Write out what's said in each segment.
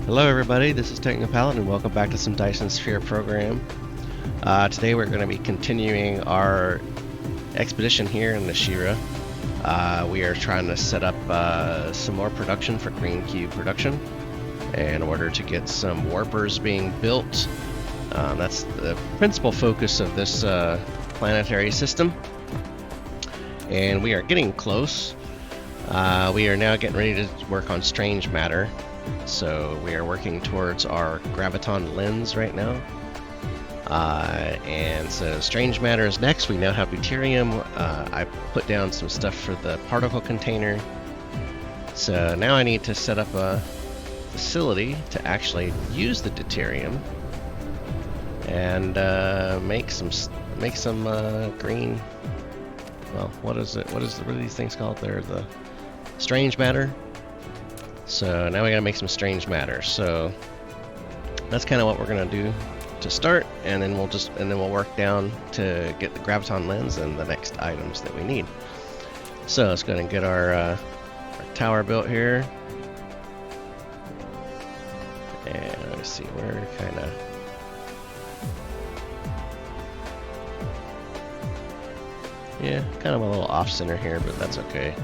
Hello everybody, this is CygniI and welcome back to some Dyson Sphere Program. Today we're going to be continuing our expedition here in the Shira. We are trying to set up some more production for Green Cube production in order to get some warpers being built. That's the principal focus of this planetary system. And we are getting close. We are now getting ready to work on strange matter. So we are working towards our graviton lens right now. And so strange matter is next. We now have deuterium. I put down some stuff for the particle container. So now I need to set up a facility to actually use the deuterium and make some green. Well, what are these things called? They're the strange matter. So now we gotta make some strange matter. So that's kind of what we're gonna do to start, and then we'll work down to get the graviton lens and the next items that we need. So let's go ahead and get our tower built here. And let me see, we're kind of a little off center here, but that's okay.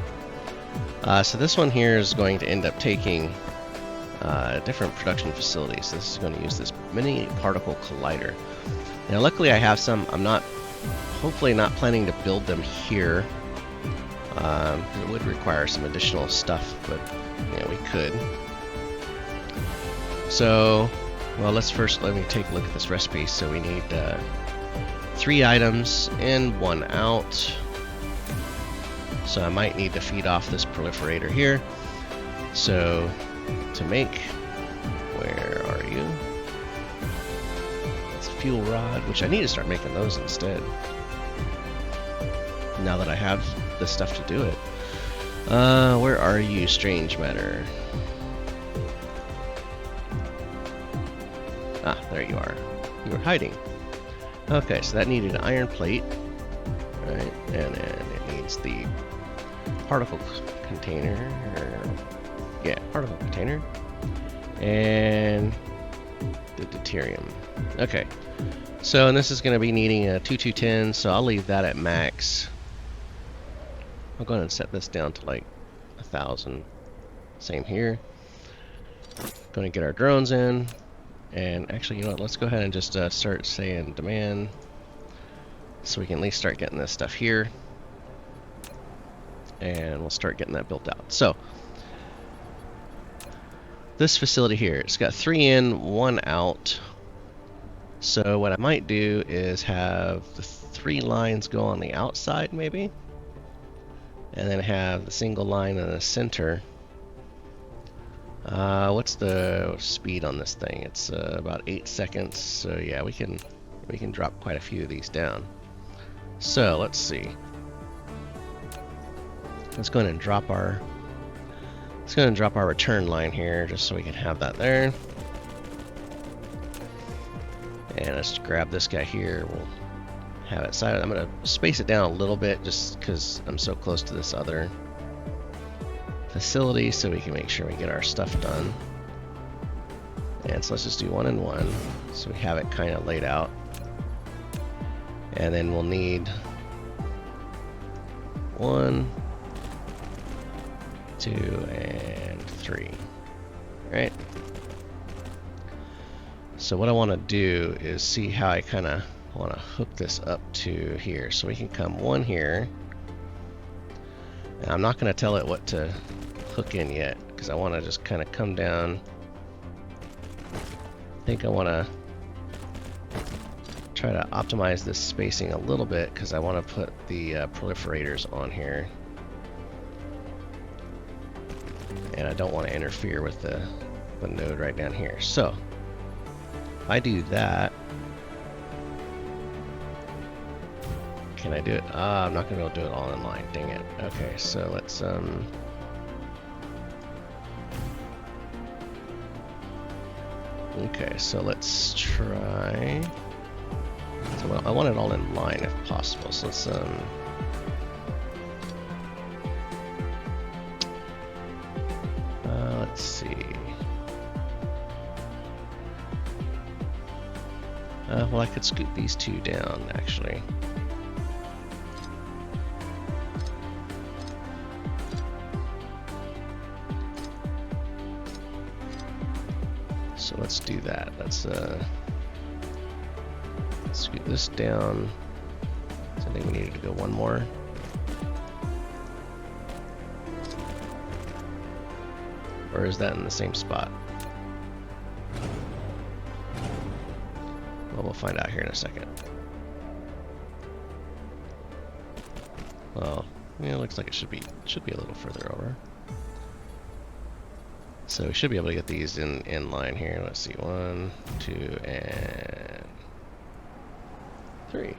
So this one here is going to end up taking different production facilities. This is going to use this mini particle collider. Now luckily I have some. I'm hopefully not planning to build them here. It would require some additional stuff, but yeah, we could. So, well, let me take a look at this recipe. So we need 3 items in, 1 out. So I might need to feed off this proliferator here. So to make, where are you? It's a fuel rod, which I need to start making those instead. Now that I have the stuff to do it. Where are you, strange matter? Ah, there you are. You were hiding. Okay, so that needed an iron plate. Right, and then it needs the particle container, particle container, and the deuterium. Okay, so and this is going to be needing a 2210, so I'll leave that at max. I'll go ahead and set this down to like 1,000. Same here. Going to get our drones in, and actually, you know what? Let's go ahead and just start saying demand, so we can at least start getting this stuff here. And we'll start getting that built out. So this facility here, it's got 3 in, 1 out. So what I might do is have the 3 lines go on the outside maybe, and then have the single line in the center. What's the speed on this thing? It's about 8 seconds. So yeah, we can drop quite a few of these down. So let's see. Let's go ahead and drop our return line here, just so we can have that there. And let's grab this guy here. We'll have it side. I'm gonna space it down a little bit, just because I'm so close to this other facility, so we can make sure we get our stuff done. And so let's just do 1 and 1, so we have it kind of laid out. And then we'll need 1, 2, and 3. Right? So what I want to do is see how I kind of want to hook this up to here. So we can come 1 here. And I'm not going to tell it what to hook in yet, because I want to just kind of come down. I think I want to try to optimize this spacing a little bit, because I want to put the proliferators on here. And I don't want to interfere with the node right down here. So if I do that, can I do it? I'm not going to be able to do it all in line. Dang it. Okay, so let's okay, so let's try. So I want it all in line if possible. So let's let's see. Well, I could scoot these two down, actually. So let's do that. Let's scoot this down. So I think we needed to go one more. Or is that in the same spot? Well, we'll find out here in a second. Well, yeah, it looks like it should be a little further over. So we should be able to get these in line here. Let's see, 1, 2, and 3.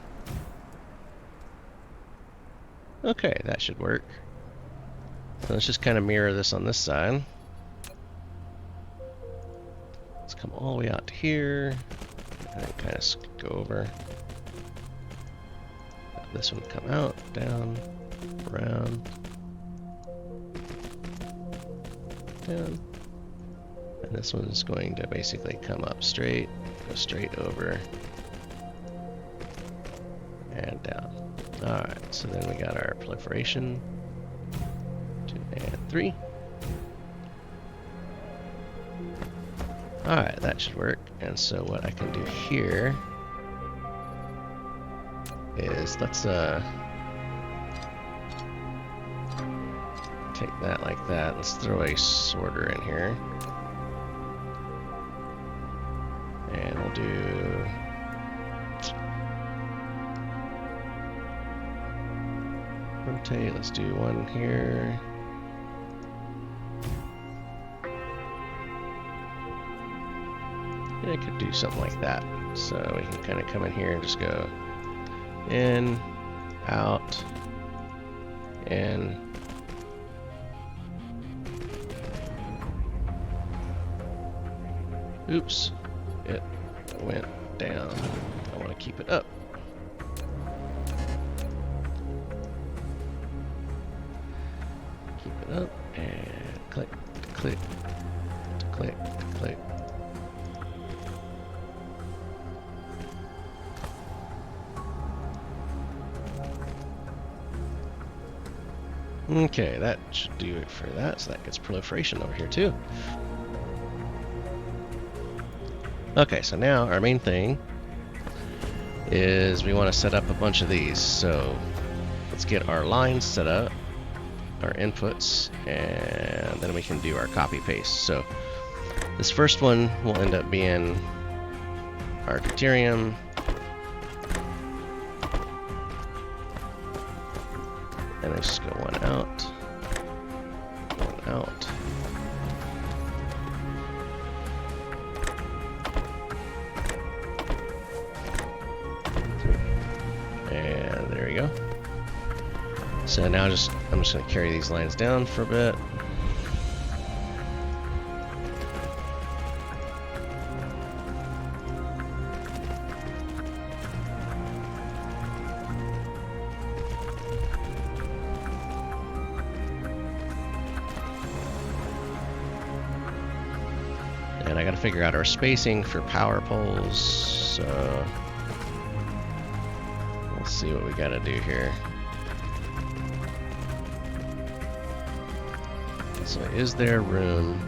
Okay, that should work. So let's just kind of mirror this on this side. Let's come all the way out to here, and then kind of go over. This one come out, down, around, down. And this one's going to basically come up straight, go straight over, and down. Alright, so then we got our proliferation. 2 and 3. Alright, that should work. And so what I can do here is let's take that like that. Let's throw a sorter in here. And we'll do rotate. Let's do one here. And I could do something like that. So we can kind of come in here and just go in, out, in. Oops, it went down. I want to keep it up. Keep it up and click, click, click, click. Okay, that should do it for that. So that gets proliferation over here too. Okay, so now our main thing is we want to set up a bunch of these. So let's get our lines set up, our inputs, and then we can do our copy paste. So this first one will end up being our deuterium. And I just go one out, one out. And there we go. So now I'm just going to carry these lines down for a bit. And I got to figure out our spacing for power poles. So let's see what we got to do here. So is there room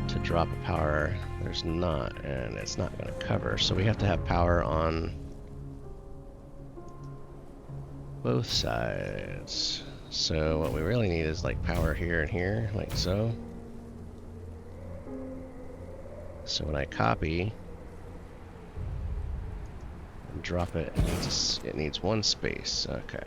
to drop a power? There's not, and it's not going to cover. So we have to have power on both sides. So what we really need is like power here and here, like so. So when I copy and drop it, it needs one space. Okay.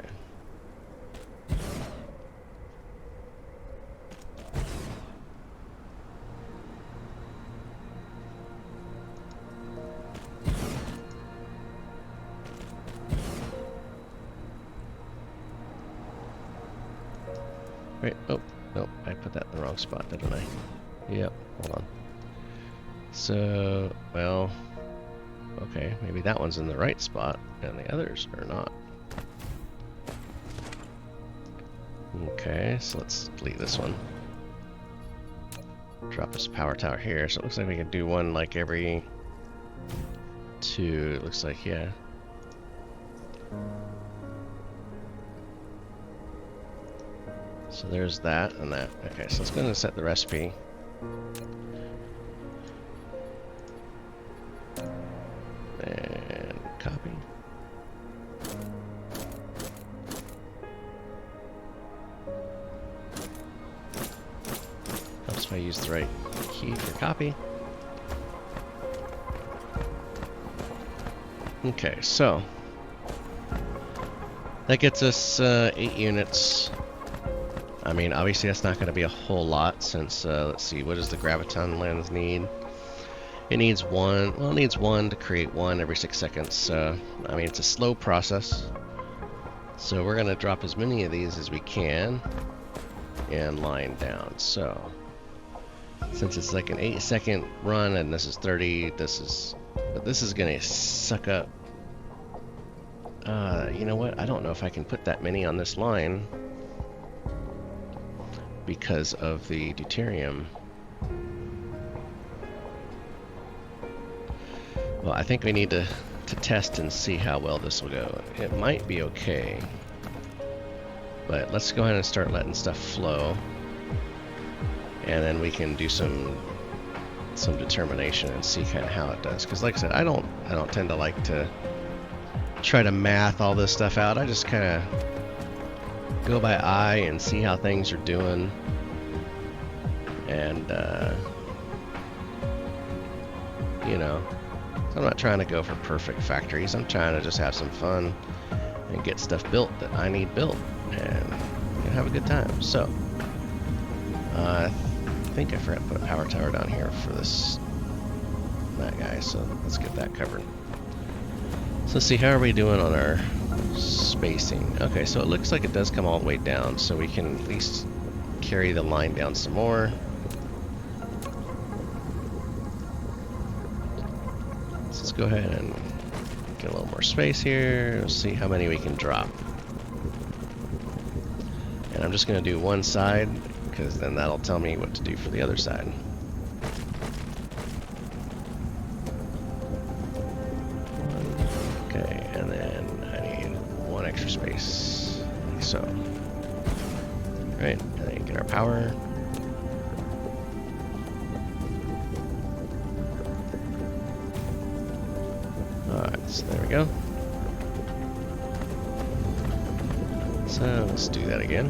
Wait, oh, nope, I put that in the wrong spot, didn't I? Yep, hold on. So, well, okay, maybe that one's in the right spot and the others are not. Okay, so let's delete this one. Drop this power tower here. So it looks like we can do one like every 2, it looks like, yeah. So there's that and that. Okay, so let's go and set the recipe. And copy. Helps if I use the right key for copy. Okay, so that gets us 8 units. I mean, obviously that's not going to be a whole lot since, let's see, what does the graviton lens need? It needs one, well, it needs one to create one every 6 seconds. So, I mean, it's a slow process. So we're going to drop as many of these as we can and line down. So, since it's like an 8-second run and this is 30, this is going to suck up. You know what? I don't know if I can put that many on this line because of the deuterium. Well, I think we need to test and see how well this will go. It might be okay, but let's go ahead and start letting stuff flow, and then we can do some determination and see kind of how it does. Because, like I said, I don't tend to like to try to math all this stuff out. I just kind of go by eye and see how things are doing, and you know. I'm not trying to go for perfect factories. I'm trying to just have some fun and get stuff built that I need built and have a good time. So, I think I forgot to put a power tower down here for that guy. So let's get that covered. So let's see, how are we doing on our spacing? Okay, so it looks like it does come all the way down, so we can at least carry the line down some more. Let's go ahead and get a little more space here. We'll see how many we can drop. And I'm just going to do one side, because then that'll tell me what to do for the other side. Okay, and then I need one extra space, like so. Right, and then get our power. Alright, so there we go. So let's do that again.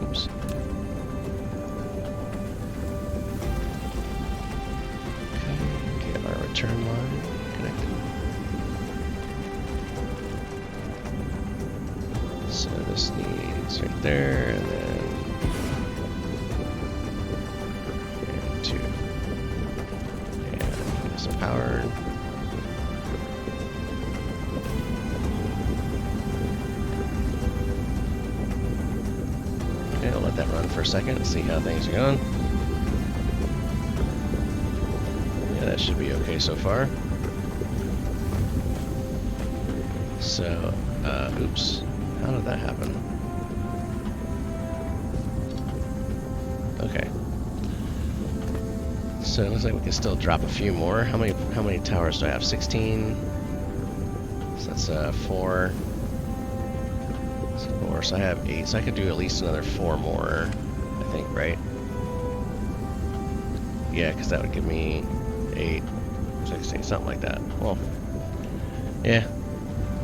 Oops. Okay, get our return line connected. So this needs right there, and then power. Okay, I'll let that run for a second and see how things are going. Yeah, that should be okay so far. So, oops, how did that happen? Okay. So it looks like we can still drop a few more. How many towers do I have? 16. So that's 4. That's 4. So I have 8. So I could do at least another 4 more, I think, right? Yeah, because that would give me 8, 16, something like that. Well, yeah,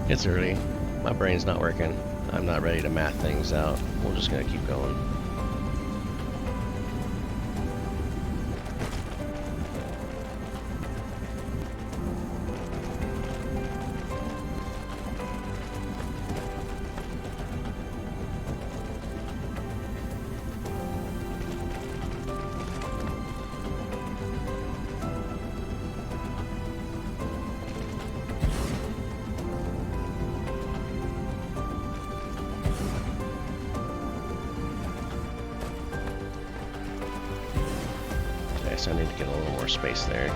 it's early. My brain's not working. I'm not ready to math things out. We're just gonna keep going. So I need to get a little more space there.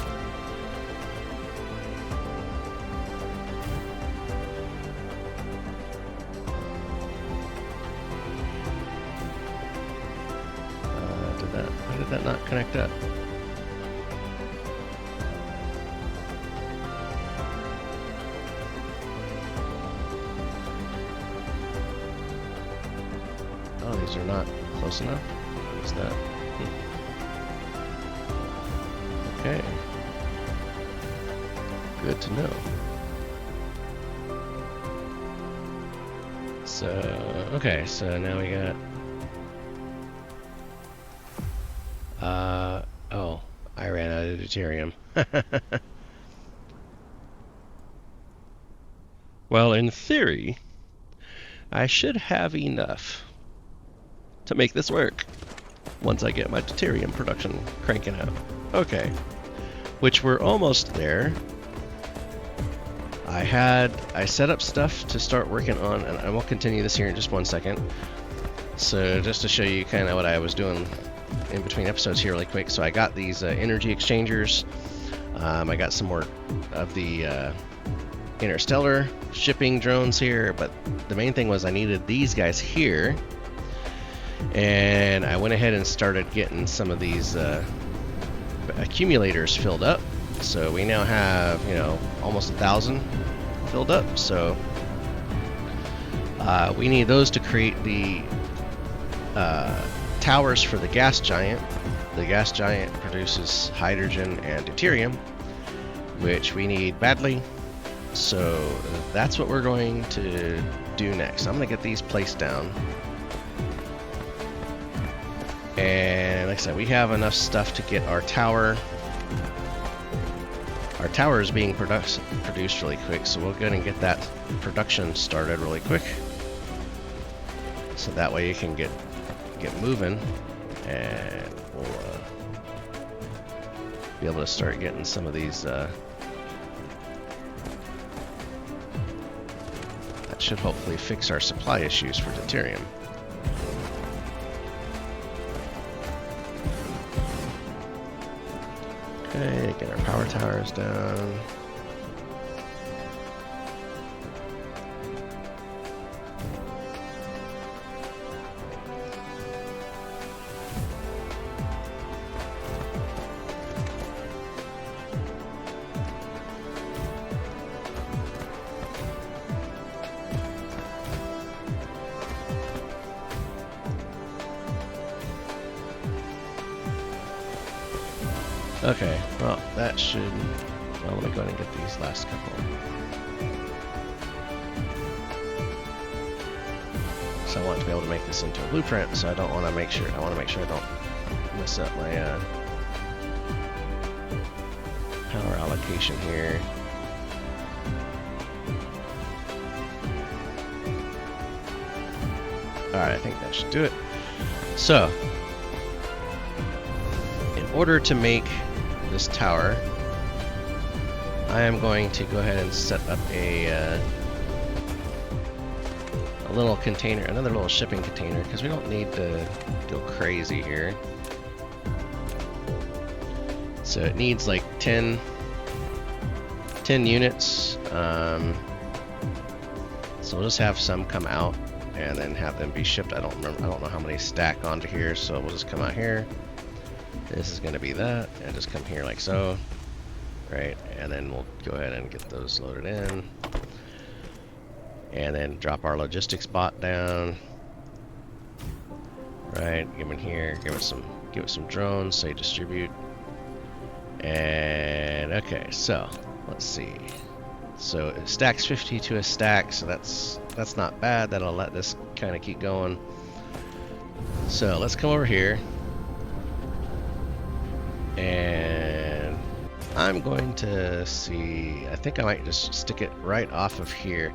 did that not connect up? Oh, these are not close enough? What is that? Okay. Good to know. So, okay, so now we got... oh, I ran out of deuterium. Well, in theory, I should have enough to make this work once I get my deuterium production cranking out. Okay, which we're almost there. I set up stuff to start working on, and I will continue this here in just 1 second. So just to show you kind of what I was doing in between episodes here really quick. So I got these energy exchangers. I got some more of the interstellar shipping drones here, but the main thing was I needed these guys here. And I went ahead and started getting some of these accumulators filled up. So we now have, you know, almost 1,000 filled up. So we need those to create the towers for the gas giant. The gas giant produces hydrogen and deuterium, which we need badly. So that's what we're going to do next. I'm going to get these placed down. And like I said, we have enough stuff to get our tower. Our tower is being produced really quick, so we'll go ahead and get that production started really quick. So that way you can get moving, and we'll be able to start getting some of these. That should hopefully fix our supply issues for deuterium. Okay, get our power towers down. Okay, well, that should... Well, let me go ahead and get these last couple. So I want to be able to make this into a blueprint, so I don't want to make sure... I want to make sure I don't mess up my power allocation here. Alright, I think that should do it. So, in order to make this tower, I am going to go ahead and set up a little container, another little shipping container, because we don't need to go crazy here. So it needs like 10 units. So we'll just have some come out and then have them be shipped. I don't know how many stack onto here, so we'll just come out here. This is going to be that, and just come here like so, right? And then we'll go ahead and get those loaded in, and then drop our logistics bot down, right? Give it here, give it some drones, say distribute, and okay. So let's see. So it stacks 50 to a stack, so that's not bad. That'll let this kind of keep going. So let's come over here. And I'm going to see, I think I might just stick it right off of here.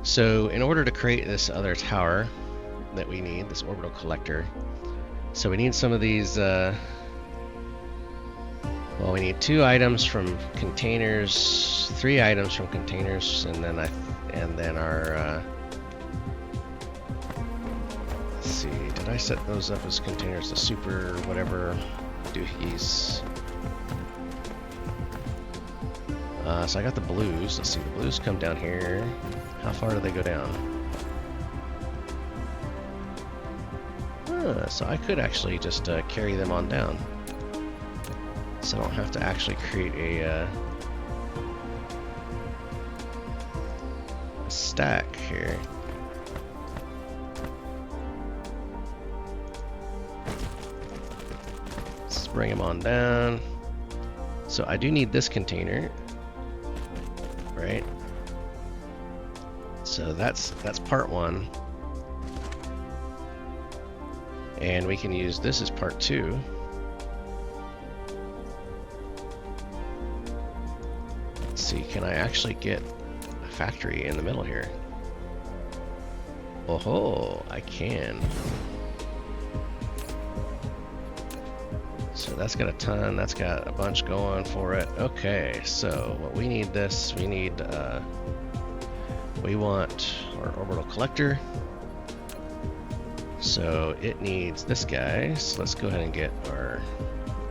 So in order to create this other tower that we need, this orbital collector, so we need some of these, well, we need 2 items from containers, 3 items from containers, and then our, let's see, did I set those up as containers, the super whatever doohies. So I got the blues. Let's see, the blues come down here. How far do they go down? So I could actually just carry them on down. So I don't have to actually create a stack here. Let's bring them on down. So I do need this container, right? So that's part one. And we can use this as part two. Let's see, can I actually get a factory in the middle here? Oh, I can. So that's got a ton, that's got a bunch going for it. Okay, so what we need this, we want our orbital collector. So it needs this guy. So let's go ahead and get our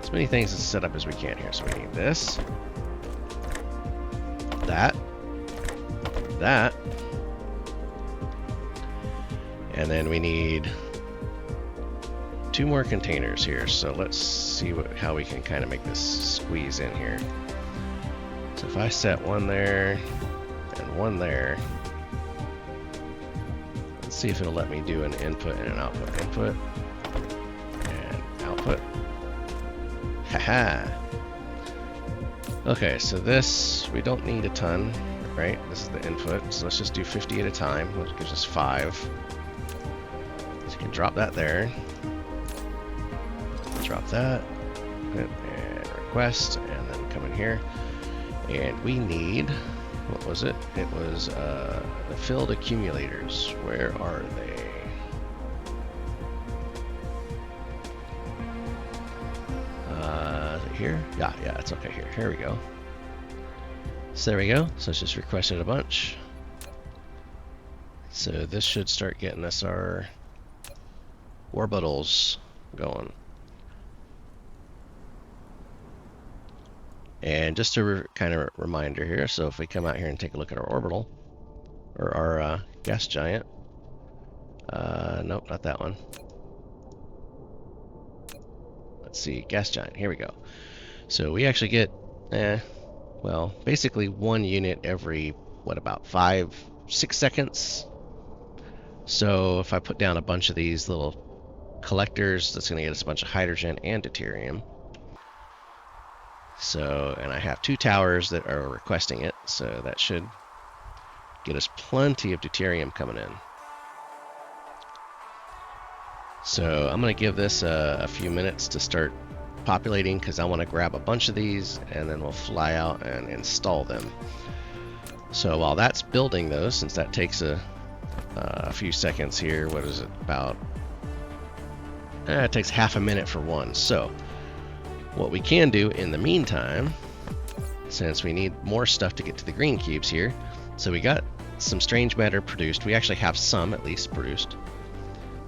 as many things to set up as we can here. So we need this, that, and then we need 2 more containers here. So let's see how we can kind of make this squeeze in here. So if I set one there and one there, let's see if it'll let me do an input and an output. Input and output. Haha. Okay, so this, we don't need a ton, right? This is the input, so let's just do 50 at a time, which gives us 5. So you can drop that there. Drop that, and request, and then come in here. And we need, what was it? It was the filled accumulators. Where are they? Is it here? Yeah, it's okay here. Here we go. So there we go. So it's just requested a bunch. So this should start getting us our orbitals going. And just a kind of reminder here, so if we come out here and take a look at our orbital, or our gas giant, nope, not that one. Let's see, gas giant, here we go. So we actually get, well, basically 1 unit every, what, about 5-6 seconds. So if I put down a bunch of these little collectors, that's going to get us a bunch of hydrogen and deuterium. So, and I have 2 towers that are requesting it, so that should get us plenty of deuterium coming in. So I'm going to give this a few minutes to start populating, because I want to grab a bunch of these and then we'll fly out and install them. So while that's building those, since that takes a few seconds here, what is it, about, it takes half a minute for one. So what we can do in the meantime, since we need more stuff to get to the green cubes here, so we got some strange matter produced. We actually have some at least produced.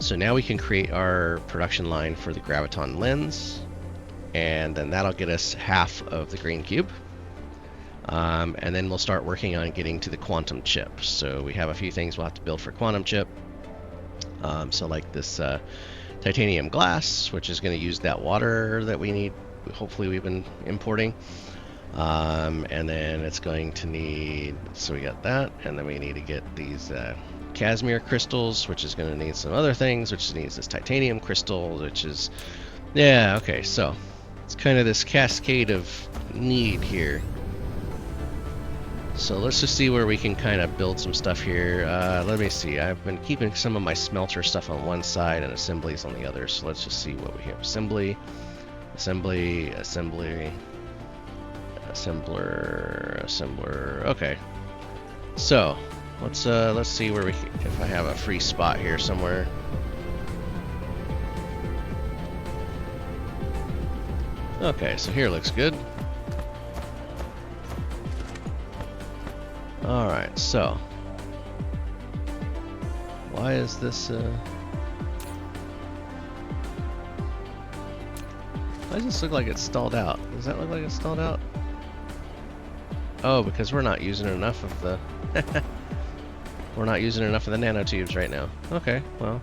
So now we can create our production line for the graviton lens, and then that'll get us half of the green cube. And then we'll start working on getting to the quantum chip. So we have a few things we'll have to build for quantum chip. So like this titanium glass, which is going to use that water that we need, hopefully we've been importing. And then it's going to need, so we got that, and then we need to get these Casimir crystals, which is going to need some other things, which needs this titanium crystal, which is, yeah, okay, so it's kind of this cascade of need here. So let's just see where we can kind of build some stuff here. Let me see, I've been keeping some of my smelter stuff on one side and assemblies on the other, so let's just see what we have. Assembly, assembly, assembly, assembler, assembler. Okay, so let's see where we can, if I have a free spot here somewhere. Okay, so here looks good. All right, so why is this? Why does this look like it's stalled out? Does that look like it's stalled out? Oh, because we're not using enough of the we're not using enough of the nanotubes right now. Okay, well.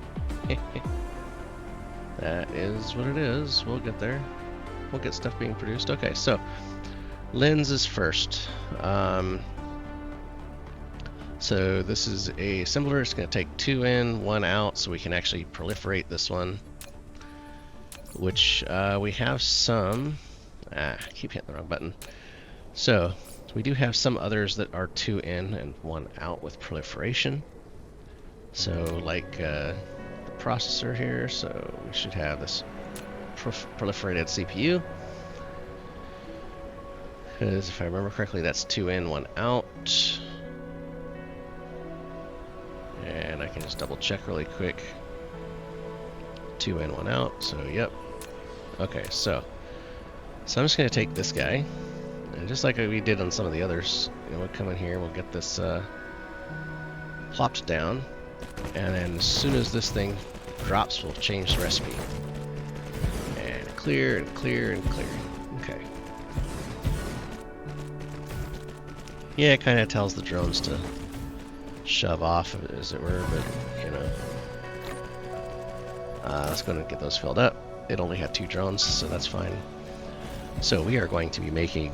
That is what it is. We'll get there. We'll get stuff being produced. Okay, so lenses first. So this is a assembler. It's going to take 2 in, 1 out, so we can actually proliferate this one. Which we have some. I keep hitting the wrong button. So we do have some others that are 2 in and 1 out with proliferation. So like the processor here. So we should have this proliferated CPU. Because if I remember correctly, that's 2 in, 1 out. And I can just double check really quick. 2 in, 1 out. So yep. Okay, so I'm just going to take this guy, and just like we did on some of the others, we'll come in here, we'll get this plopped down, and then as soon as this thing drops, we'll change the recipe. And clear, and clear, and clear. Okay. Yeah, it kind of tells the drones to shove off, as it were, but, let's go and get those filled up. It only had 2 drones, so that's fine. So we are going to be making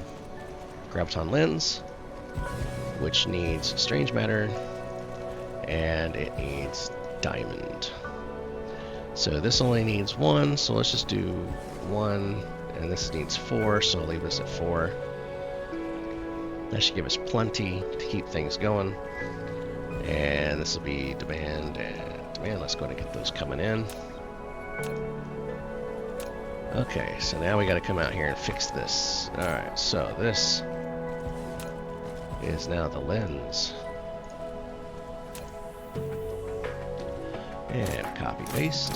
graviton lens, which needs strange matter, and it needs diamond. So this only needs 1, so let's just do 1, and this needs 4, so leave this at 4. That should give us plenty to keep things going. And this will be demand and demand. Let's go ahead and get those coming in. Okay, so now we got to come out here and fix this. Alright, so this is now the lens. And copy paste.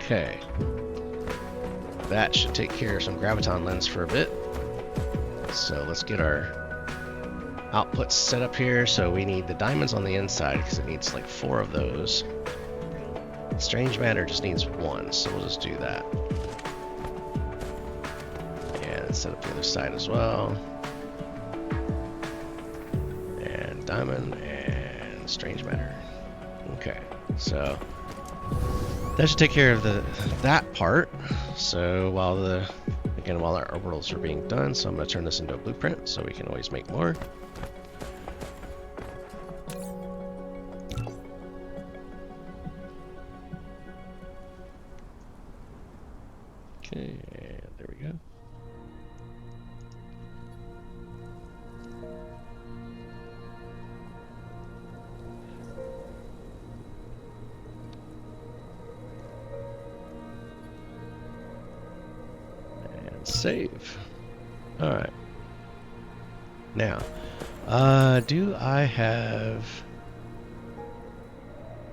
Okay, that should take care of some graviton lens for a bit. So let's get our outputs set up here. So we need the diamonds on the inside because it needs like 4 of those. Strange matter just needs 1, so we'll just do that. And set up the other side as well. And diamond and strange matter. Okay, so that should take care of that part. So while our orbitals are being done, so I'm going to turn this into a blueprint so we can always make more. Okay, and there we go. Save. Alright. Now, do I have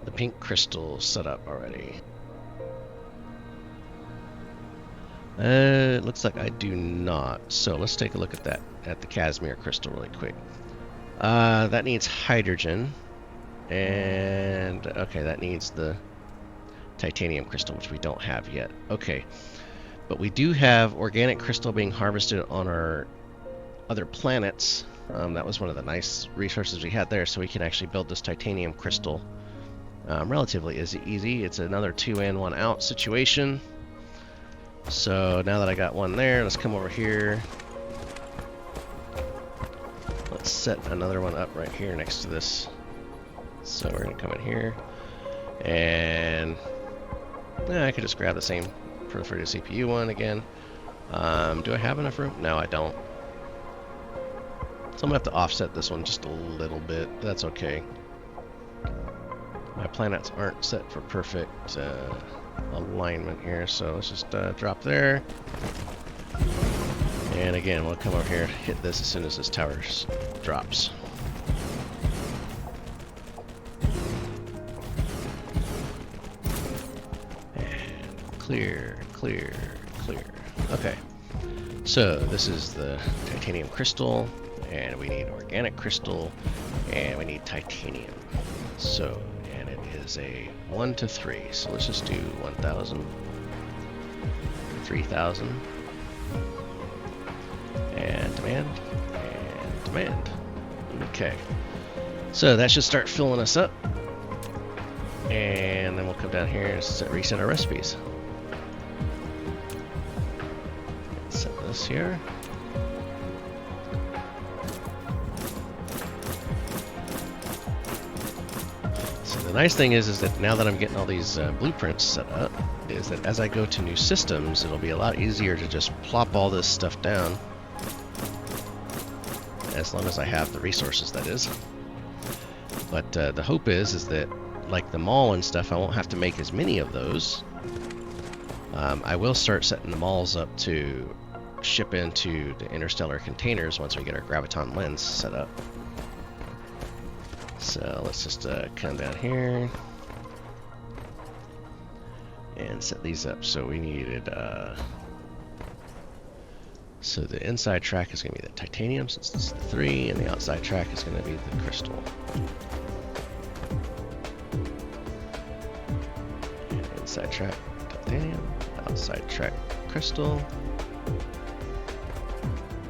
the pink crystal set up already? It looks like I do not. So let's take a look at that, at the Casimir crystal really quick. That needs hydrogen. And, okay, that needs the titanium crystal, which we don't have yet. Okay. But we do have organic crystal being harvested on our other planets. That was one of the nice resources we had there, so we can actually build this titanium crystal relatively easy. It's another 2 in, 1 out situation. So now that I got one there, let's come over here. Let's set another one up right here next to this. So we're going to come in here. And I could just grab the same proliferated CPU one again. Do I have enough room? No, I don't. So I'm going to have to offset this one just a little bit. That's okay. My planets aren't set for perfect alignment here, so let's just drop there. And again, we'll come over here, hit this as soon as this tower drops. And clear, clear, clear. Okay. So this is the titanium crystal, and we need organic crystal, and we need titanium. So, and it is a 1 to 3. So let's just do 1,000, 3,000, and demand, and demand. Okay. So that should start filling us up. And then we'll come down here and reset our recipes. Set this here. So the nice thing is that now that I'm getting all these blueprints set up, is that as I go to new systems, it'll be a lot easier to just plop all this stuff down. As long as I have the resources, that is. But the hope is that like the mall and stuff, I won't have to make as many of those. I will start setting the malls up to ship into the interstellar containers once we get our graviton lens set up. So let's just come down here and set these up. So we needed so the inside track is going to be the titanium since it's the 3, and the outside track is going to be the crystal. And inside track titanium, outside track crystal,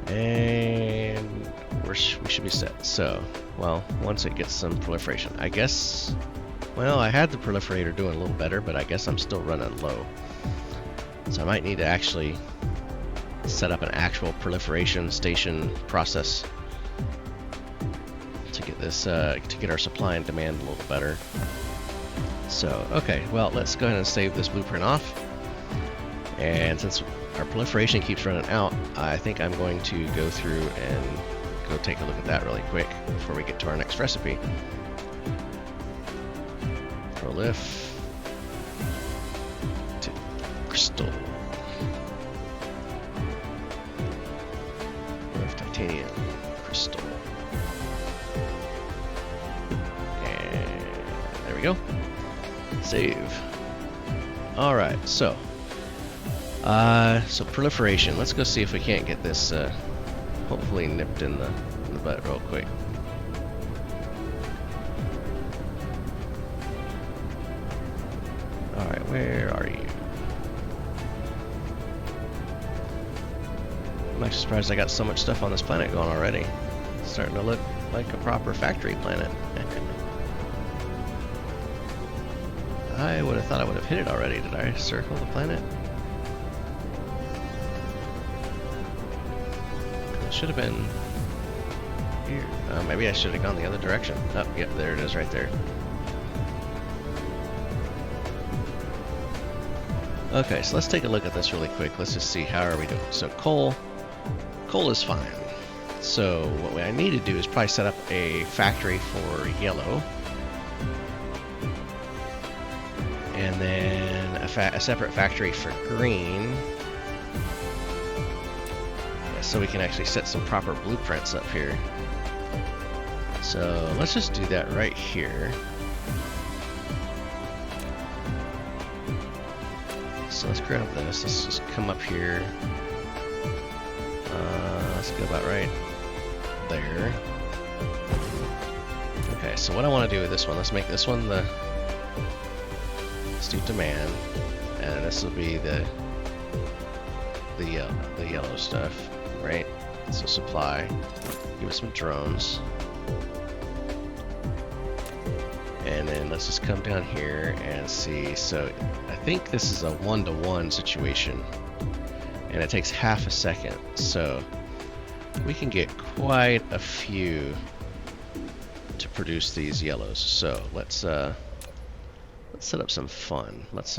and we should be set. So, well, once it gets some proliferation, I guess. Well, I had the proliferator doing a little better, but I guess I'm still running low. So I might need to actually set up an actual proliferation station process to get this to get our supply and demand a little better. So okay, well, let's go ahead and save this blueprint off, and since our proliferation keeps running out, I think I'm going to go through and go take a look at that really quick before we get to our next recipe. Prolif to crystal. Titanium crystal. And there we go. Save. Alright, so proliferation. Let's go see if we can't get this hopefully nipped in the butt real quick. Alright, where are you? I'm actually surprised I got so much stuff on this planet going already. It's starting to look like a proper factory planet. I would have thought I would have hit it already. Did I circle the planet? It should have been here. Maybe I should have gone the other direction. Oh, yep, there it is right there. Okay, so let's take a look at this really quick. Let's just see how are we doing. So coal is fine. So what I need to do is probably set up a factory for yellow, and then a separate factory for green, so we can actually set some proper blueprints up here. So let's just do that right here. So let's grab this. Let's just come up here. Let's go about right there. Okay, so what I want to do with this one, let's make this one let's do demand, and this will be the yellow stuff, right? So supply, give it some drones, and then let's just come down here and see. So I think this is a 1-to-1 situation, and it takes half a second, so we can get quite a few to produce these yellows. So let's set up some fun. Let's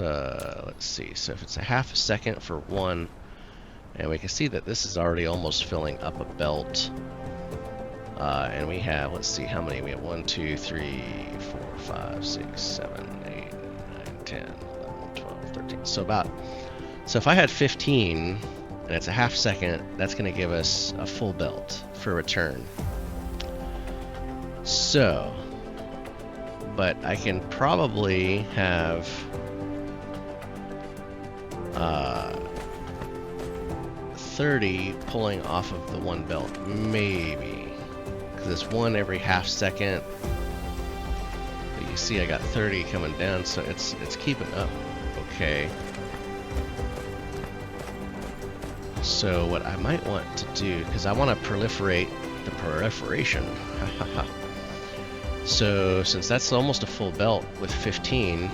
see. So if it's a half a second for one, and we can see that this is already almost filling up a belt. And we have, let's see how many we have. 1, 2, 3, 4, 5, 6, 7, 8, 9, 10, 11, 12, 13. So if I had 15 and it's a half second, that's going to give us a full belt for return. So, but I can probably have 30 pulling off of the one belt, maybe, because it's one every half second. The you see I got 30 coming down, so it's keeping up okay. So what I might want to do, because I want to proliferate the proliferation. So since that's almost a full belt with 15,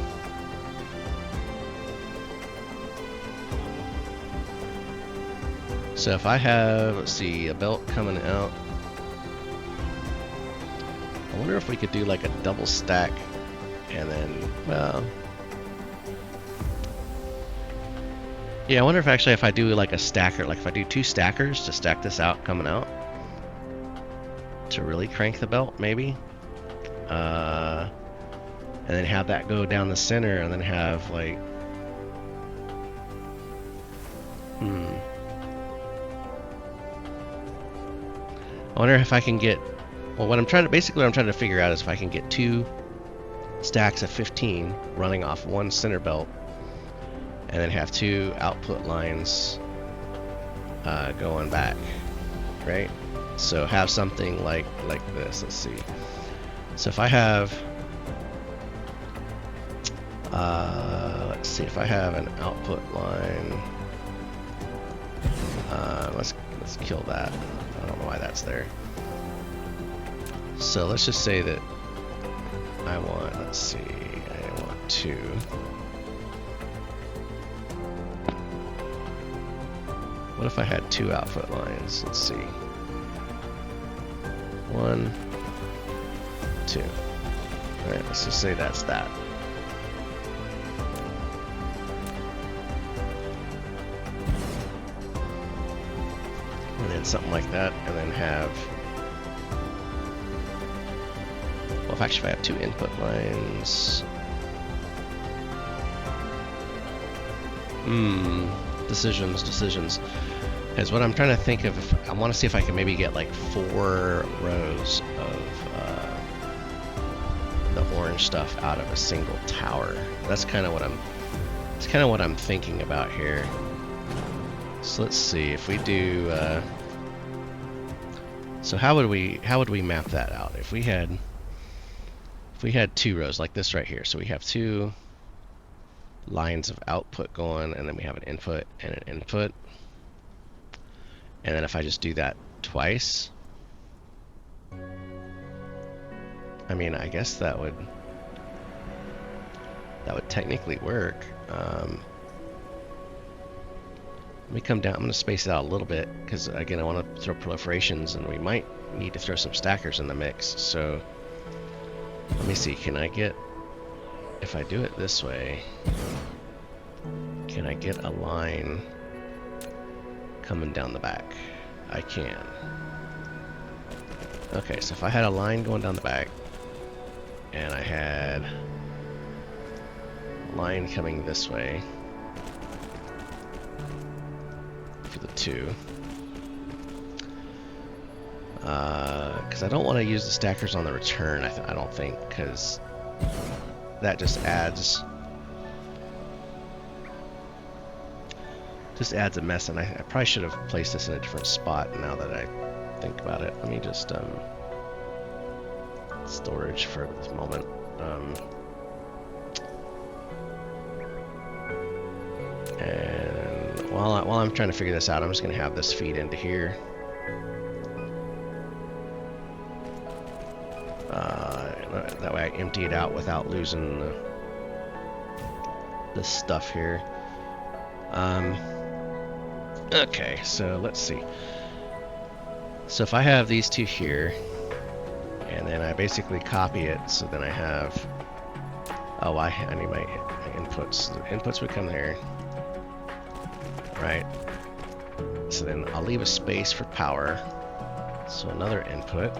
so if I have, let's see, a belt coming out, I wonder if we could do like a double stack and then, well, yeah, I wonder if actually if I do like a stacker, like if I do 2 stackers to stack this out coming out to really crank the belt maybe, and then have that go down the center and then have like, I wonder if I can get, well, what I'm trying to figure out is if I can get 2 stacks of 15 running off one center belt and then have 2 output lines going back, right? So have something like this. Let's see. So if I have, let's see, if I have an output line, let's kill that. I don't know why that's there. So let's just say that I want, let's see, I want 2. What if I had 2 output lines? Let's see. 1, 2. Alright, let's just say that's that. And then something like that, and then have, well, if actually if I have 2 input lines, decisions. Because what I'm trying to think of, if I want to see if I can maybe get like 4 rows of the orange stuff out of a single tower. That's kind of what I'm thinking about here. So let's see if we do. So how would we map that out? If we had 2 rows like this right here, so we have 2 lines of output going, and then we have an input and an input. And then if I just do that twice, I mean, I guess that would technically work. Let me come down. I'm going to space it out a little bit because, again, I want to throw proliferations, and we might need to throw some stackers in the mix. So let me see. Can I get, if I do it this way, can I get a line coming down the back? I can. Okay, so if I had a line going down the back, and I had a line coming this way for the 2, because I don't want to use the stackers on the return, I don't think, because that just adds a mess, and I probably should have placed this in a different spot now that I think about it. Let me just storage for this moment. And while I'm trying to figure this out, I'm just going to have this feed into here. That way I empty it out without losing the stuff here. Okay, so let's see. So if I have these 2 here, and then I basically copy it, so then I have, oh, I need my inputs. The inputs would come there, right? So then I'll leave a space for power. So another input.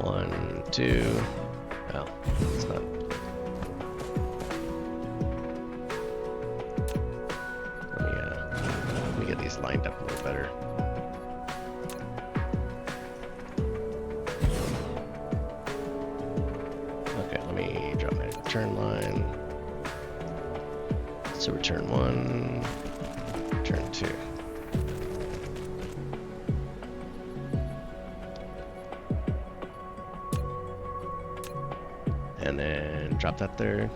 1, 2. Oh, it's not. Let me get these lined up a little better. Okay, let me drop my return line. So return 1, return 2. and then drop that there.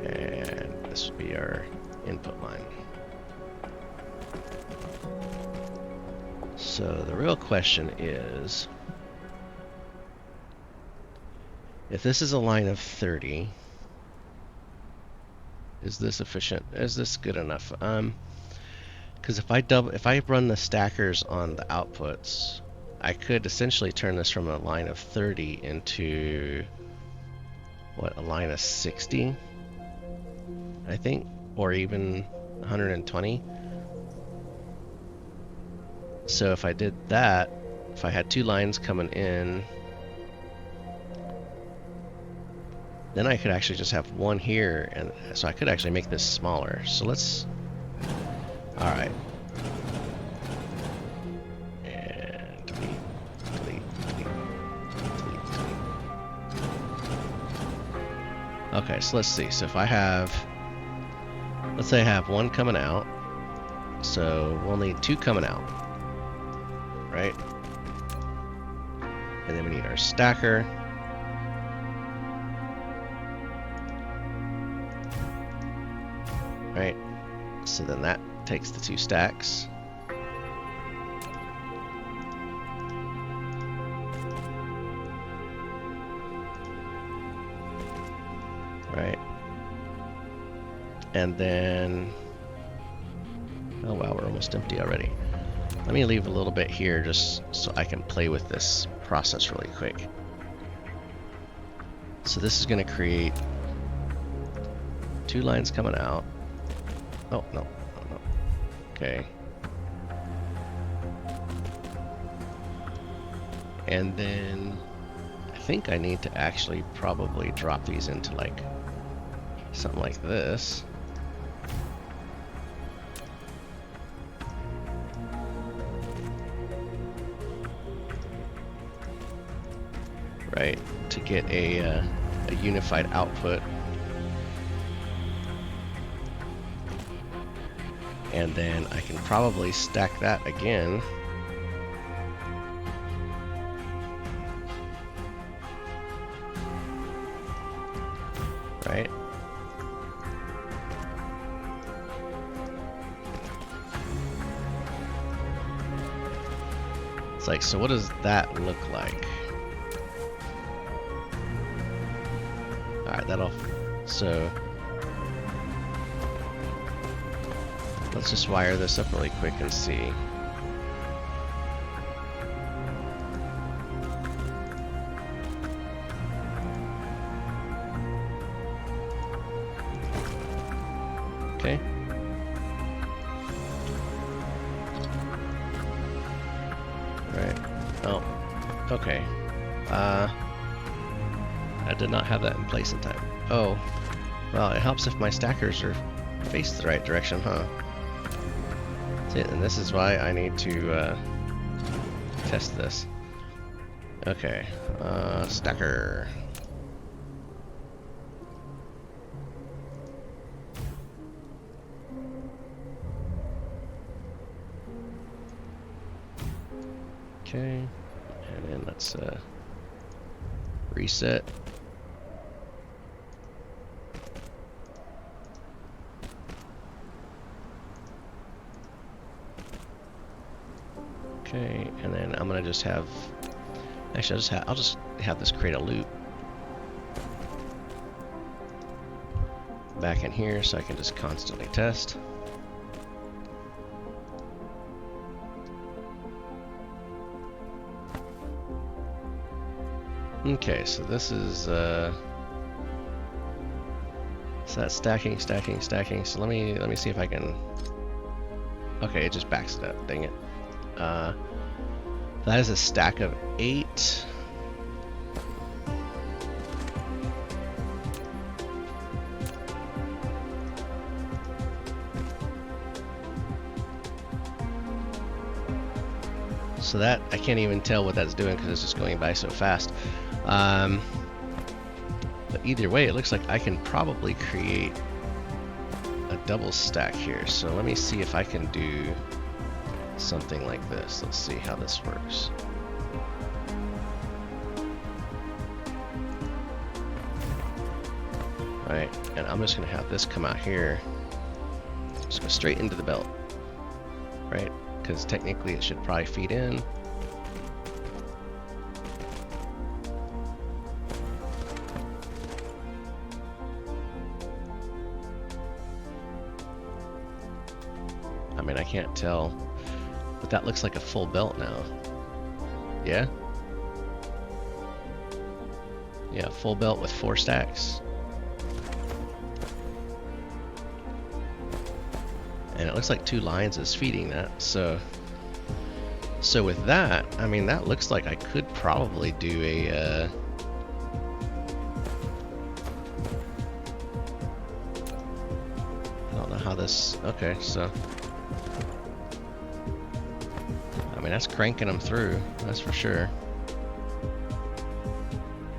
And this would be our input line. So the real question is, if this is a line of 30, is this efficient? Is this good enough? Because if I run the stackers on the outputs, I could essentially turn this from a line of 30 into what, a line of 60, I think, or even 120. So if I did that, if I had 2 lines coming in, then I could actually just have one here, and so I could actually make this smaller. So let's, all right. And delete. Okay, so let's see. So if I have, let's say I have one coming out, so we'll need 2 coming out, right? And then we need our stacker. Right, so then that takes the 2 stacks. Right, and then, oh wow, we're almost empty already. Let me leave a little bit here just so I can play with this process really quick. So this is going to create 2 lines coming out. Oh, no. Okay. And then I think I need to actually probably drop these into like something like this. Right, to get a unified output. And then I can probably stack that again. Right? It's like, so what does that look like? Alright, that'll, so let's just wire this up really quick and see. Okay. Right. Oh, okay. I did not have that in place in time. Oh, well, it helps if my stackers are faced the right direction, huh? That's it, and this is why I need to test this. Okay, stacker. Okay, and then let's reset. Okay, and then I'm gonna just have, actually I'll just have this create a loop back in here so I can just constantly test. Okay, so this is so that's stacking. So let me see if I can. Okay, it just backs it up. Dang it. That is a stack of 8. So that, I can't even tell what that's doing because it's just going by so fast. But either way, it looks like I can probably create a double stack here. So let me see if I can do something like this. Let's see how this works. right? And I'm just gonna have this come out here. Just go straight into the belt, right? Because technically it should probably feed in. I mean, I can't tell, but that looks like a full belt now. Yeah? Yeah, full belt with 4 stacks. And it looks like 2 lines is feeding that. So with that, I mean, that looks like I could probably do a I don't know how this, okay, so I mean, that's cranking them through, that's for sure.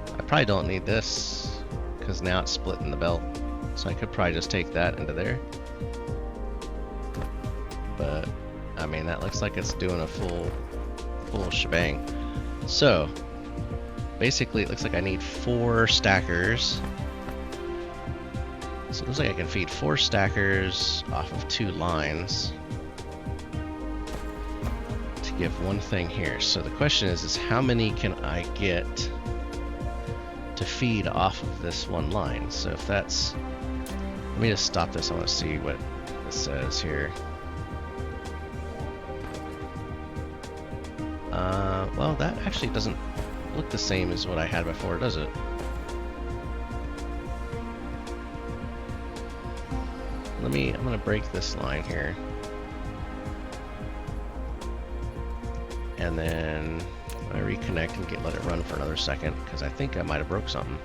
I probably don't need this because now it's splitting the belt, so I could probably just take that into there. But I mean, that looks like it's doing a full shebang. So basically, it looks like I need 4 stackers. So it looks like I can feed 4 stackers off of 2 lines to give one thing here. So the question is how many can I get to feed off of this one line? So if that's, let me just stop this. I want to see what it says here. Well, that actually doesn't look the same as what I had before, does it? I'm gonna break this line here. And then I reconnect and let it run for another second, because I think I might have broke something.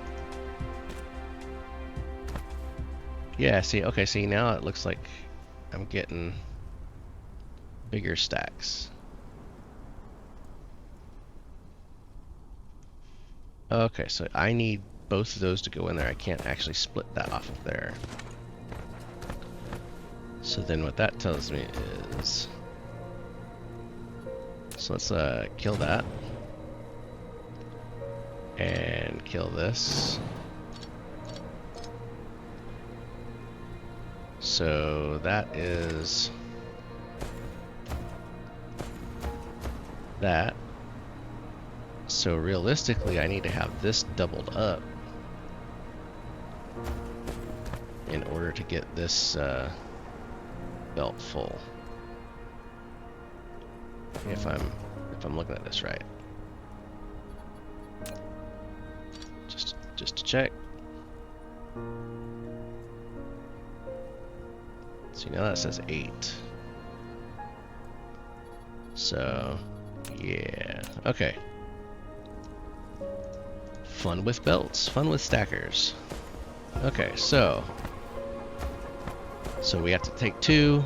Yeah, see, okay, see, now it looks like I'm getting bigger stacks. Okay, so I need both of those to go in there. I can't actually split that off of there. So then what that tells me is, so let's kill that and kill this. So that is that. So realistically, I need to have this doubled up in order to get this belt full. If I'm looking at this right. Just to check. See, now that says 8. So yeah, okay. Fun with belts, fun with stackers. Okay, so we have to take 2,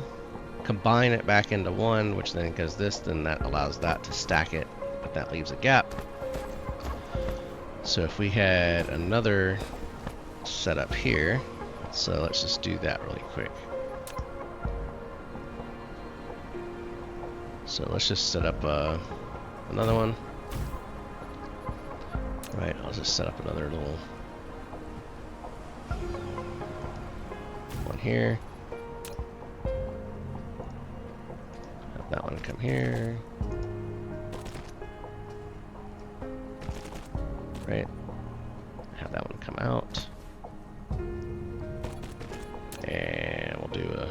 combine it back into 1, which then does this, then that allows that to stack it, but that leaves a gap. So if we had another setup here, so let's just do that really quick. So let's just set up another one. Right, I'll just set up another little one here. Have that one come here. Right. Have that one come out. And we'll do a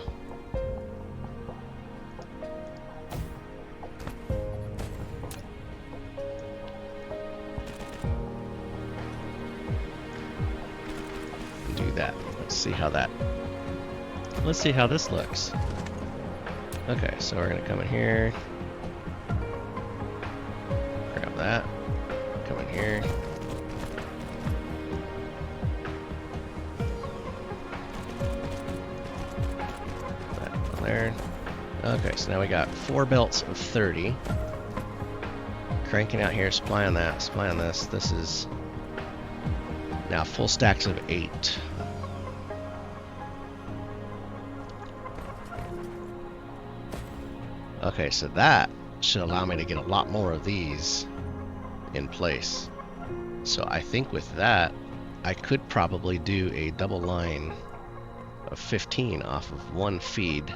that. Let's see how this looks. Okay, so we're gonna come in here, grab that, come in here, that one there. Okay, so now we got 4 belts of 30. Cranking out here, supplying that, supplying this. This is now full stacks of 8. Okay, so that should allow me to get a lot more of these in place. So I think with that, I could probably do a double line of 15 off of one feed,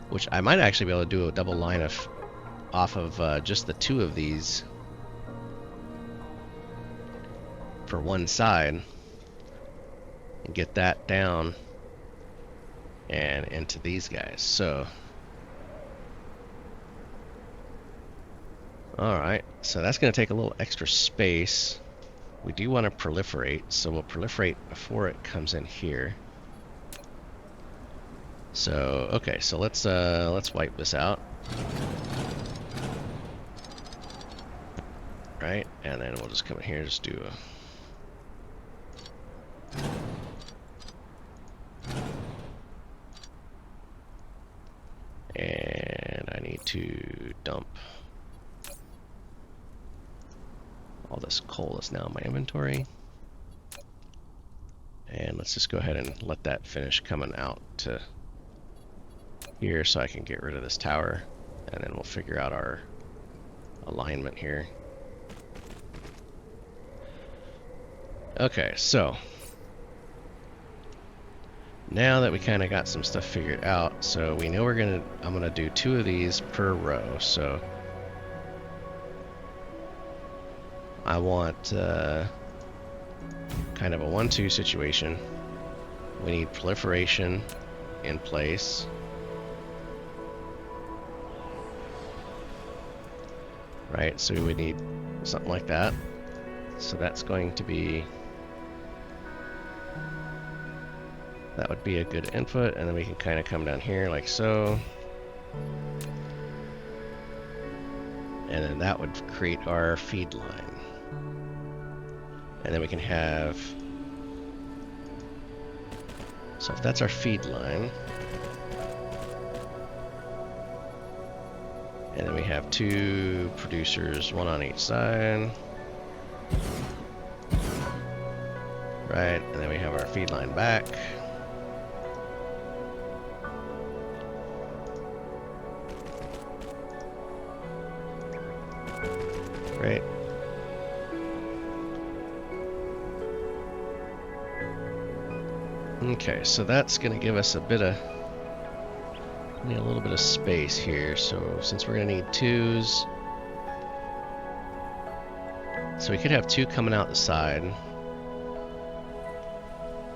which I might actually be able to do a double line off of just the two of these for one side and get that down and into these guys. So alright, so that's going to take a little extra space. We do want to proliferate, so we'll proliferate before it comes in here. So okay, so let's wipe this out. Right, and then we'll just come in here and just do and I need to dump all this coal that's now in my inventory. And let's just go ahead and let that finish coming out to here so I can get rid of this tower, and then we'll figure out our alignment here. Okay, so now that we kind of got some stuff figured out, so we know I'm gonna do 2 of these per row. So I want kind of a 1-2 situation. We need proliferation in place. Right, so we would need something like that. So that's going to be, that would be a good input, and then we can kind of come down here like so. And then that would create our feed line. And then we can have, so if that's our feed line, and then we have 2 producers, 1 on each side. Right, and then we have our feed line back. Great. Okay, so that's going to give us a little bit of space here. So since we're going to need 2s, so we could have 2 coming out the side,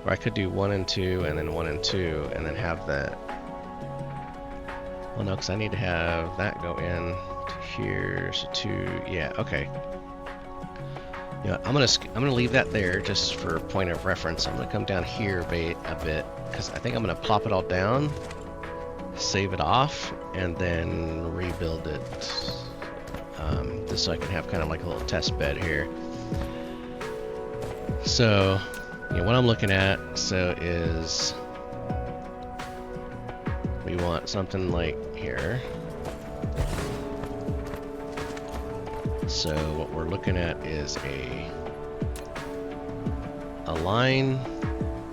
or I could do 1 and 2 and then 1 and 2 and then have that. Well, no, because I need to have that go in to here. So 2, yeah, okay. Yeah, I'm gonna leave that there just for point of reference. I'm gonna come down here a bit because I think I'm gonna plop it all down, save it off, and then rebuild it. Just so I can have kind of like a little test bed here. So, what I'm looking at is we want something like here. So what we're looking at is a line.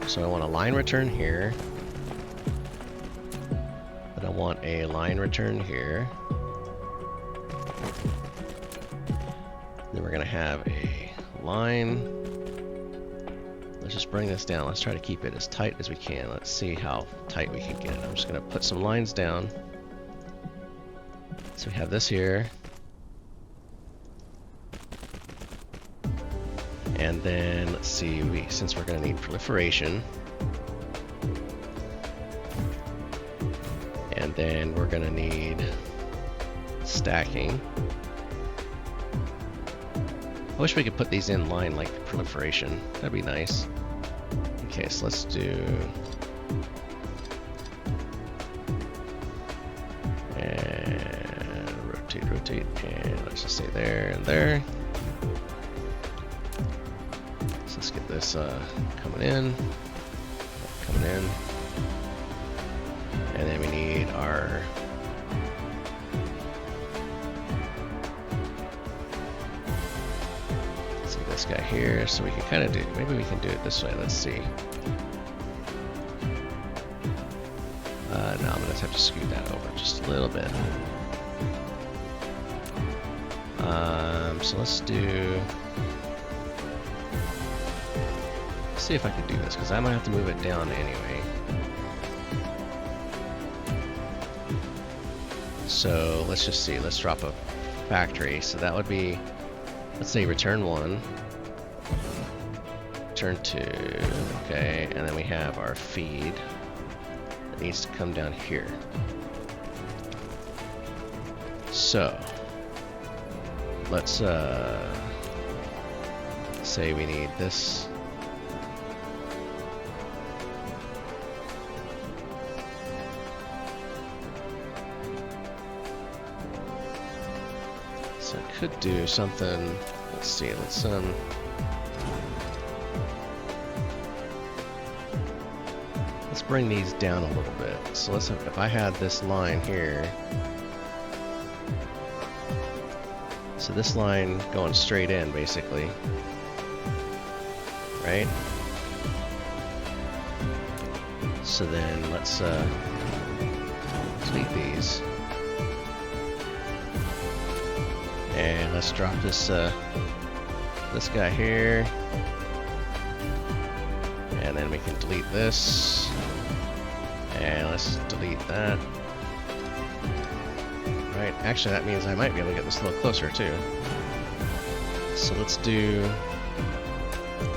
So I want a line return here, but I want a line return here. Then we're gonna have a line. Let's just bring this down. Let's try to keep it as tight as we can. Let's see how tight we can get it. I'm just gonna put some lines down. So we have this here. And then let's see, since we're going to need proliferation, and then we're going to need stacking. I wish we could put these in line like proliferation. That'd be nice. Okay, so let's do, and rotate, and let's just say there and there. Let's get this coming in, and then we need our this guy here, so we can kind of do, maybe we can do it this way. Let's see. No, I'm gonna have to scoot that over just a little bit. So let's do see if I can do this, because I might have to move it down anyway. So let's just see, let's drop a factory. So that would be, let's say return 1, return 2, okay, and then we have our feed that needs to come down here. So let's say we need this. So I could do something. Let's see. Let's bring these down a little bit. So let's if I had this line here. So this line going straight in, basically, right? So then let's delete these, and let's drop this this guy here, and then we can delete this, and let's delete that. Right, actually that means I might be able to get this a little closer too. So let's do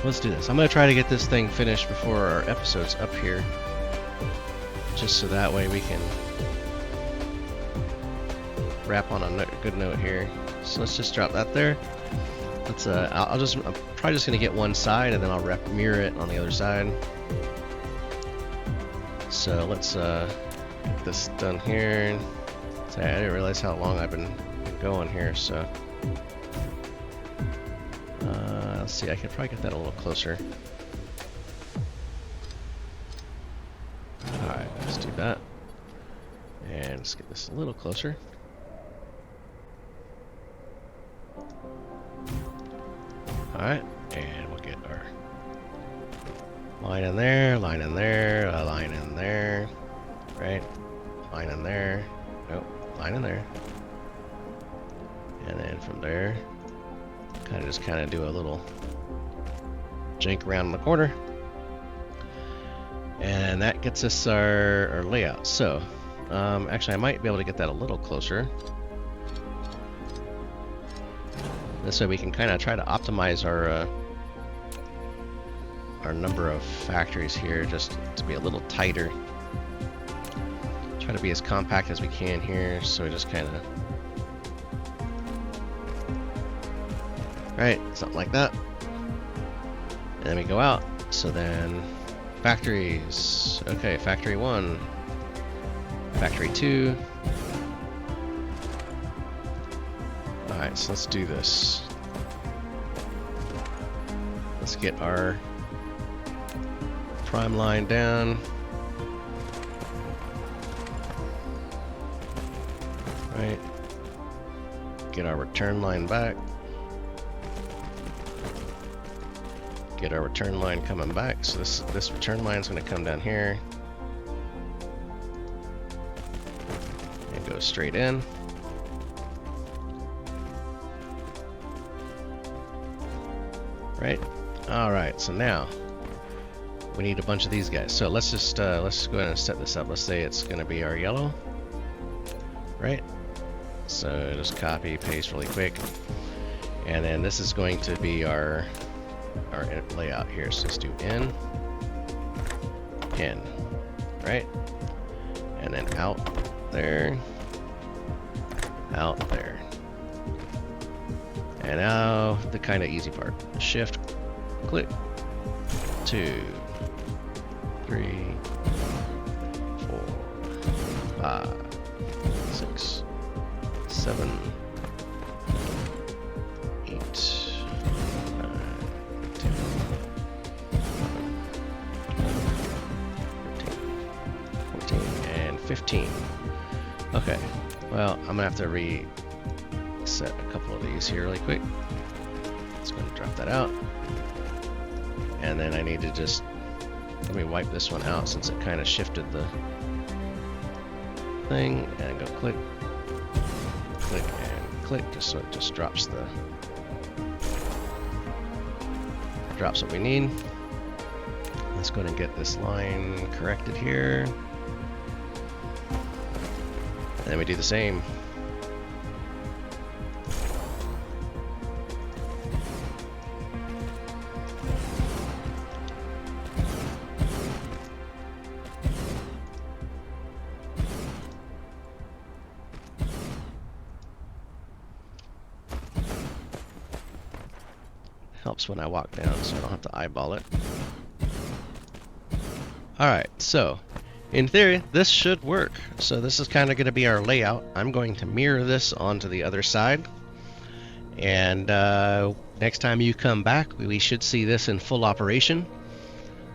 this. I'm gonna try to get this thing finished before our episode's up here, just so that way we can wrap on a good note here. So let's just drop that there. Let's I'm probably just gonna get one side, and then I'll mirror it on the other side. So let's get this done here. I didn't realize how long I've been going here, so let's see, I could probably get that a little closer. Alright, let's do that. And let's get this a little closer. Alright, and we'll get our line in there, line in there, a line in there, right? Line in there. Nope. Line in there, and then from there kind of do a little jank around in the corner, and that gets us our layout. So actually I might be able to get that a little closer. This way we can kind of try to optimize our number of factories here, just to be a little tighter. Try to be as compact as we can here, so we just kind of, right, something like that. And then we go out. So then factories. Okay, factory 1, factory 2. Alright, so let's do this. Let's get our prime line down. Right. Get our return line back. Get our return line coming back. So this return line is going to come down here and go straight in. Right. All right. So now we need a bunch of these guys. So let's just let's go ahead and set this up. Let's say it's going to be our yellow. Right. So just copy, paste really quick, and then this is going to be our layout here. So let's do in, right, and then out there, and now the kind of easy part: shift, click, 2, 3, 4, 5, 6, 7, 8, 9, 10, 11, 13, 14, and 15. Okay, well, I'm gonna have to reset a couple of these here really quick. Just gonna drop that out, and then I need to just let me wipe this one out since it kind of shifted the thing, and go click, click, and click, just so it just drops what we need. Let's go ahead and get this line corrected here. And then we do the same. Helps when I walk down so I don't have to eyeball it. Alright, so in theory this should work. So this is kind of going to be our layout. I'm going to mirror this onto the other side, and next time you come back we should see this in full operation.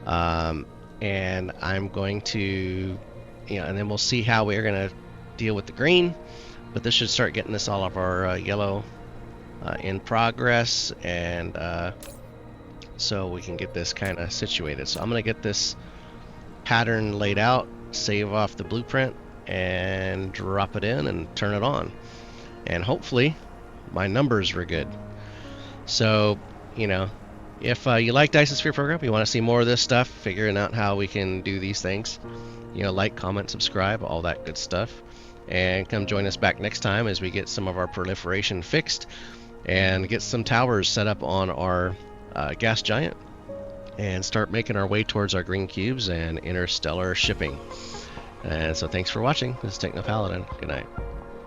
And I'm going to, and then we'll see how we're going to deal with the green, but this should start getting us all of our yellow in progress, and so we can get this kind of situated. So I'm going to get this pattern laid out, save off the blueprint, and drop it in and turn it on, and hopefully my numbers were good. So if you like Dyson Sphere Program, you want to see more of this stuff, figuring out how we can do these things, like, comment, subscribe, all that good stuff, and come join us back next time as we get some of our proliferation fixed and get some towers set up on our gas giant and start making our way towards our green cubes and interstellar shipping. And so thanks for watching. This is Techno Paladin. Good night.